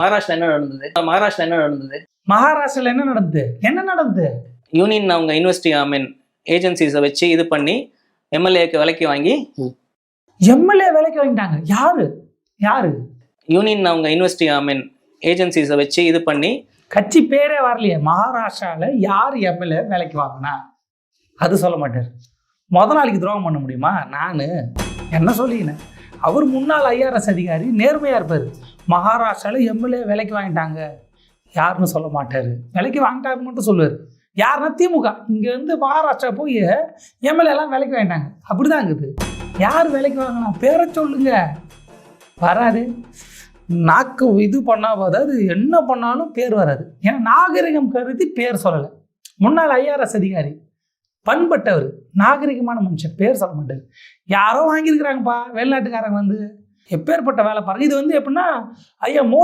மகாராஷ்டிரா என்ன நடந்தது? மகாராஷ்டிரால என்ன நடந்தது? யூனியன் அவங்க ஏஜென்சிஸை வச்சு இது பண்ணி எம்எல்ஏக்கு விலைக்கு வாங்கி எம்எல்ஏ விலைக்கு வாங்கிட்டாங்க. யாரு? யூனியன் அவங்க ஏஜென்சிஸை வச்சு இது பண்ணி கட்சி பேரே வரலையே. மகாராஷ்டிரால யார் எம்எல்ஏ விலைக்கு வாங்கினா அது சொல்ல மாட்டார். முதலாளிக்கு துரோகம் பண்ண முடியுமா? நான் என்ன சொல்லிக்கினேன், அவர் முன்னாள் ஐஆர்எஸ் அதிகாரி, நேர்மையாக இருப்பார். மகாராஷ்டிராவில் எம்எல்ஏ விலைக்கு வாங்கிட்டாங்க யாருன்னு சொல்ல மாட்டார். விலைக்கு வாங்கிட்டாருன்னு மட்டும் சொல்லுவார். யாருன்னா திமுக இங்கேருந்து மகாராஷ்டிரா போய் எம்எல்ஏலாம் விலைக்கு வாங்கிட்டாங்க. அப்படிதான் இருக்குது. யார் விலைக்கு வாங்கினா பேரை சொல்லுங்க. வராது. நாக்கு இது பண்ணால், அதாவது என்ன பண்ணாலும் பேர் வராது. ஏன்னா நாகரிகம் கருதி பேர் சொல்லலை. முன்னாள் ஐஆர்எஸ் அதிகாரி, பண்பட்டவர், நாகரிகமான மனுஷன், பேர் சொல்ல மாட்டார். யாரோ வாங்கியிருக்கிறாங்கப்பா வெளிநாட்டுக்காரங்க எப்பேற்பட்ட வேலை பாருங்க. இது எப்படின்னா ஐயா மோடி